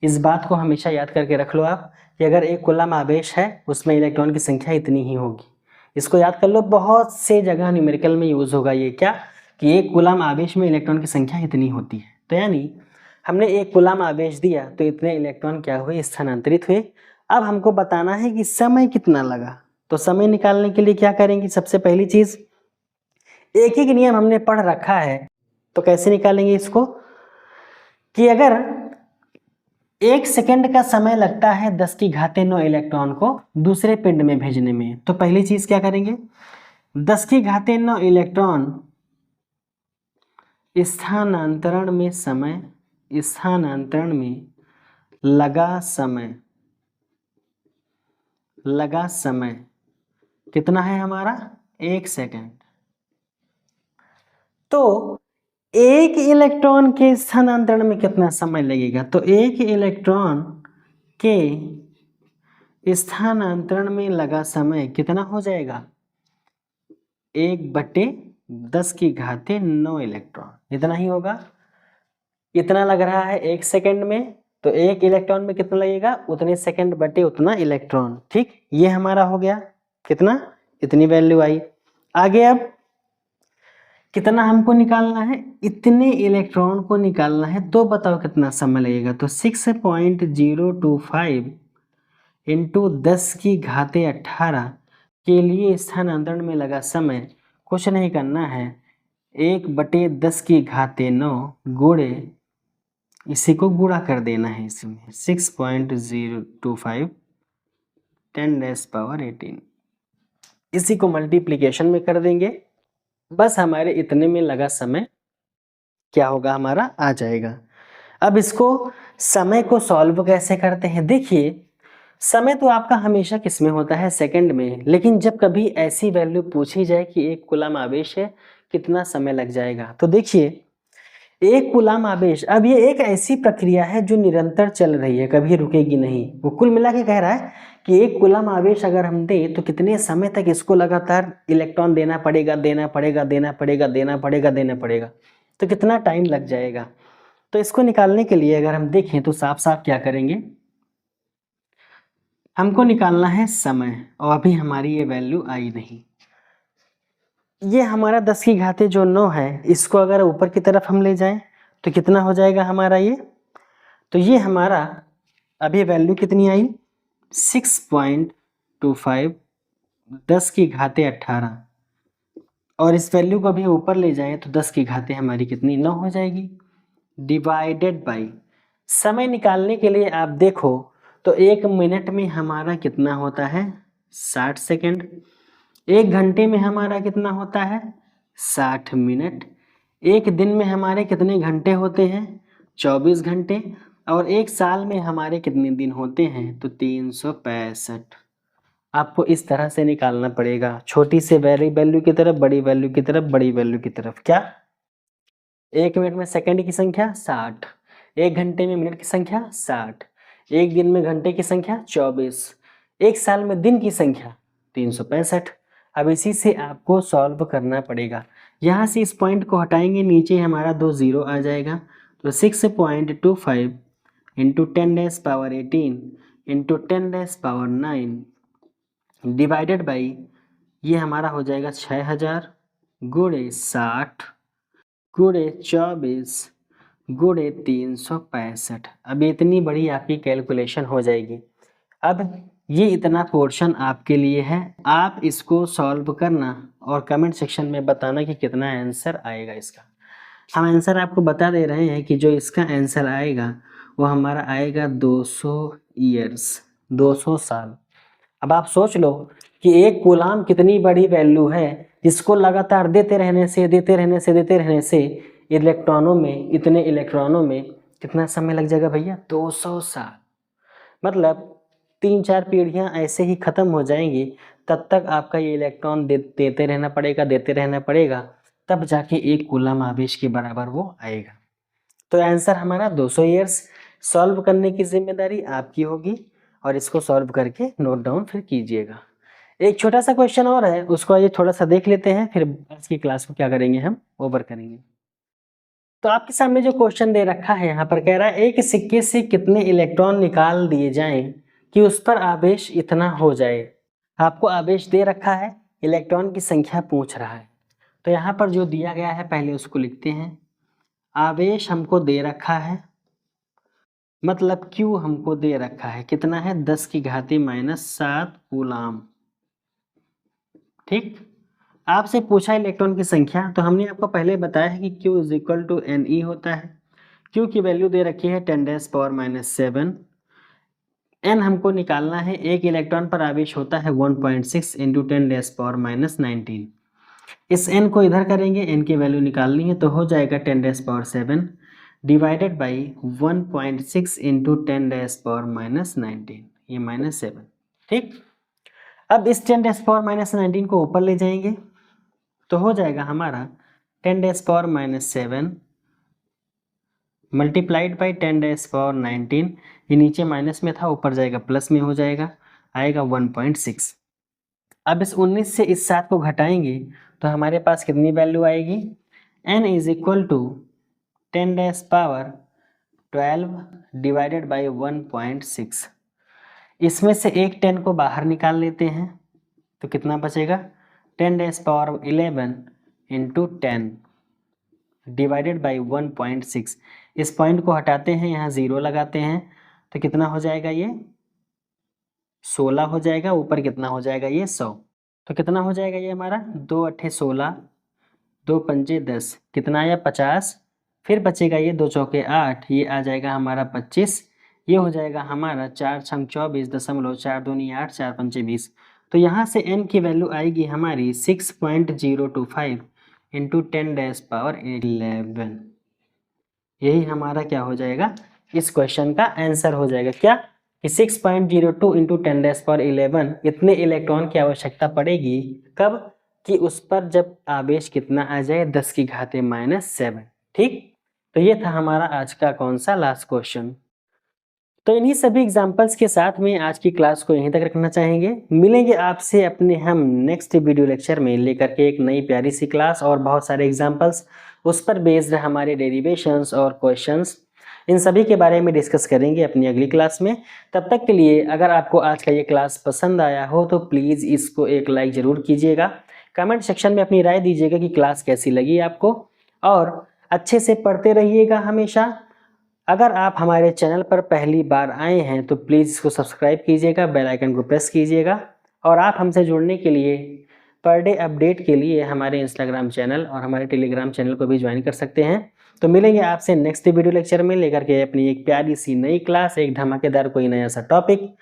इस बात को हमेशा याद करके रख लो आप कि अगर एक कूलाम आवेश है उसमें इलेक्ट्रॉन की संख्या इतनी ही होगी। इसको याद कर लो, बहुत से जगह न्यूमेरिकल में यूज़ होगा ये, क्या कि एक कूलाम आवेश में इलेक्ट्रॉन की संख्या इतनी होती है। तो यानी हमने एक कूलाम आवेश दिया तो इतने इलेक्ट्रॉन क्या हुए, स्थानांतरित हुए। अब हमको बताना है कि समय कितना लगा। तो समय निकालने के लिए क्या करेंगे, सबसे पहली चीज़ एक ही नियम हमने पढ़ रखा है, तो कैसे निकालेंगे इसको कि अगर 1 सेकेंड का समय लगता है 10⁻9 इलेक्ट्रॉन को दूसरे पिंड में भेजने में, तो पहली चीज क्या करेंगे, 10⁻9 इलेक्ट्रॉन स्थानांतरण में लगा समय कितना है हमारा, 1 सेकेंड। तो एक इलेक्ट्रॉन के स्थानांतरण में कितना समय लगेगा, तो एक इलेक्ट्रॉन के स्थानांतरण में लगा समय कितना हो जाएगा, 1/10⁻9 इलेक्ट्रॉन, इतना ही होगा। इतना लग रहा है 1 सेकेंड में, तो एक इलेक्ट्रॉन में कितना लगेगा, उतने सेकेंड बटे उतना इलेक्ट्रॉन। ठीक, ये हमारा हो गया, कितना, इतनी वैल्यू आई। आगे अब कितना हमको निकालना है, इतने इलेक्ट्रॉन को निकालना है, तो बताओ कितना समय लगेगा, तो 6.025 इंटू 10⁻18 के लिए स्थानांतरण में लगा समय कुछ नहीं करना है, 1/10⁻9 गुणे, इसी को गुणा कर देना है इसमें, 6.025 10⁻18, इसी को मल्टीप्लिकेशन में कर देंगे, बस हमारे इतने में लगा समय क्या होगा, हमारा आ जाएगा। अब इसको समय को सॉल्व कैसे करते हैं, देखिए समय तो आपका हमेशा किस में होता है, सेकंड में, लेकिन जब कभी ऐसी वैल्यू पूछी जाए कि एक कूलाम आवेश है कितना समय लग जाएगा, तो देखिए एक कूलाम आवेश, अब ये एक ऐसी प्रक्रिया है जो निरंतर चल रही है, कभी रुकेगी नहीं। वो कुल मिला के कह रहा है कि एक कूलाम आवेश अगर हम दें तो कितने समय तक इसको लगातार इलेक्ट्रॉन देना पड़ेगा, तो कितना टाइम लग जाएगा। तो इसको निकालने के लिए अगर हम देखें तो साफ साफ क्या करेंगे, हमको निकालना है समय, और अभी हमारी ये वैल्यू आई नहीं। ये हमारा 10⁻9 है, इसको अगर ऊपर की तरफ हम ले जाएं तो कितना हो जाएगा हमारा ये, तो ये हमारा अभी वैल्यू कितनी आई, 6.25 10⁻18, और इस वैल्यू को भी ऊपर ले जाएं तो 10⁻, हमारी कितनी, 9 हो जाएगी, डिवाइडेड बाई समय निकालने के लिए आप देखो तो 1 मिनट में हमारा कितना होता है, 60 सेकेंड। 1 घंटे में हमारा कितना होता है, 60 मिनट। एक दिन में हमारे कितने घंटे होते हैं, 24 घंटे। और एक साल में हमारे कितने दिन होते हैं, तो 365। आपको इस तरह से निकालना पड़ेगा, छोटी से बड़ी वैल्यू की तरफ, बड़ी वैल्यू की तरफ, बड़ी वैल्यू की तरफ। क्या, 1 मिनट में सेकंड की संख्या 60, 1 घंटे में मिनट की संख्या 60, 1 दिन में घंटे की संख्या 24, 1 साल में दिन की संख्या 365। अब इसी से आपको सॉल्व करना पड़ेगा। यहाँ से इस पॉइंट को हटाएंगे, नीचे हमारा 2 0 आ जाएगा, तो 6.25 इंटू 10⁻18 इंटू 10⁻9 डिवाइडेड बाई, ये हमारा हो जाएगा 6000 गुणे 60 गुणे 24 गुणे 365। अब इतनी बड़ी आपकी कैलकुलेशन हो जाएगी। अब ये इतना पोर्शन आपके लिए है, आप इसको सॉल्व करना और कमेंट सेक्शन में बताना कि कितना आंसर आएगा इसका। हम आंसर आपको बता दे रहे हैं कि जो इसका आंसर आएगा वो हमारा आएगा 200 ईयर्स, 200 साल। अब आप सोच लो कि एक कूलाम कितनी बड़ी वैल्यू है, जिसको लगातार देते रहने से इलेक्ट्रॉनों में, इतने इलेक्ट्रॉनों में कितना समय लग जाएगा भैया? 200 साल। मतलब 3-4 पीढ़ियाँ ऐसे ही ख़त्म हो जाएंगी, तब तक आपका ये इलेक्ट्रॉन देते रहना पड़ेगा, तब जाके एक कूलम आवेश के बराबर वो आएगा। तो आंसर हमारा 200 ईयर्स। सॉल्व करने की जिम्मेदारी आपकी होगी और इसको सॉल्व करके नोट डाउन फिर कीजिएगा। एक छोटा सा क्वेश्चन और है, उसको आइए थोड़ा सा देख लेते हैं, फिर आज की क्लास को क्या करेंगे, हम ओवर करेंगे। तो आपके सामने जो क्वेश्चन दे रखा है यहाँ पर कह रहा है एक सिक्के से कितने इलेक्ट्रॉन निकाल दिए जाएं कि उस पर आवेश इतना हो जाए। आपको आवेश दे रखा है, इलेक्ट्रॉन की संख्या पूछ रहा है। तो यहाँ पर जो दिया गया है पहले उसको लिखते हैं। आवेश हमको दे रखा है, मतलब Q हमको दे रखा है, कितना है 10⁻⁻7 कूलाम। ठीक, आपसे पूछा इलेक्ट्रॉन की संख्या, तो हमने आपको पहले बताया है कि Q = Ne होता है। Q की वैल्यू दे रखी है 10⁻⁷। N हमको निकालना है, एक इलेक्ट्रॉन पर आवेश होता है 1.6 × 10⁻⁹। इस N को इधर करेंगे, N की वैल्यू निकालनी है, तो हो जाएगा 10⁻7 डिवाइडेड बाई 1.6 × 10⁻⁹, ये -7। ठीक, अब इस 10⁻⁹ को ऊपर ले जाएंगे तो हो जाएगा हमारा 10⁻7 मल्टीप्लाइड बाई 10⁻19। ये नीचे माइनस में था, ऊपर जाएगा प्लस में हो जाएगा, आएगा 1.6। अब इस 19 से इस 7 को घटाएंगे तो हमारे पास कितनी वैल्यू आएगी? n = 10⁻12 divided by 1.6। इसमें से एक 10 को बाहर निकाल लेते हैं तो कितना बचेगा? 10⁻11 × 10 डिवाइडेड बाई 1.6। इस पॉइंट को हटाते हैं, यहाँ 0 लगाते हैं तो कितना हो जाएगा? ये 16 हो जाएगा। ऊपर कितना हो जाएगा? ये 100। तो कितना हो जाएगा ये हमारा? 2 × 8 = 16, 2 × 5 = 10, कितना आया? 50। फिर बचेगा ये 2 × 4 = 8, ये आ जाएगा हमारा 25। ये हो जाएगा हमारा 4 × 6 = 24, 4 × 2 = 8, 4 × 5 = 20। तो यहाँ से n की वैल्यू आएगी हमारी 6.025 × 10⁻11। यही हमारा क्या हो जाएगा? इस क्वेश्चन का आंसर हो जाएगा। क्या कि 6.02 × 10⁻11 इतने इलेक्ट्रॉन की आवश्यकता पड़ेगी। कब? कि उस पर जब आवेश कितना आ जाए? 10⁻⁷। ठीक, तो ये था हमारा आज का कौन सा? Last question. तो इन्हीं सभी एग्जाम्पल्स के साथ में आज की क्लास को यहीं तक रखना चाहेंगे। मिलेंगे आपसे अपने हम नेक्स्ट वीडियो लेक्चर में लेकर के एक नई प्यारी सी क्लास और बहुत सारे एग्जाम्पल्स, उस पर बेस्ड हमारे डेरिवेशंस और क्वेश्चंस, इन सभी के बारे में डिस्कस करेंगे अपनी अगली क्लास में। तब तक के लिए अगर आपको आज का ये क्लास पसंद आया हो तो प्लीज़ इसको एक लाइक ज़रूर कीजिएगा। कमेंट सेक्शन में अपनी राय दीजिएगा कि क्लास कैसी लगी आपको, और अच्छे से पढ़ते रहिएगा हमेशा। अगर आप हमारे चैनल पर पहली बार आए हैं तो प्लीज़ इसको सब्सक्राइब कीजिएगा, बेल आइकन को प्रेस कीजिएगा, और आप हमसे जुड़ने के लिए पर डे अपडेट के लिए हमारे इंस्टाग्राम चैनल और हमारे टेलीग्राम चैनल को भी ज्वाइन कर सकते हैं। तो मिलेंगे आपसे नेक्स्ट वीडियो लेक्चर में लेकर के अपनी एक प्यारी सी नई क्लास, एक धमाकेदार कोई नया सा टॉपिक।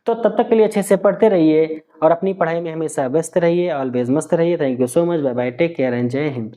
तो तब तक के लिए अच्छे से पढ़ते रहिए और अपनी पढ़ाई में हमेशा व्यस्त रहिए। ऑलवेज मस्त रहिए। Thank you so much. Bye bye, take care and जय हिंद।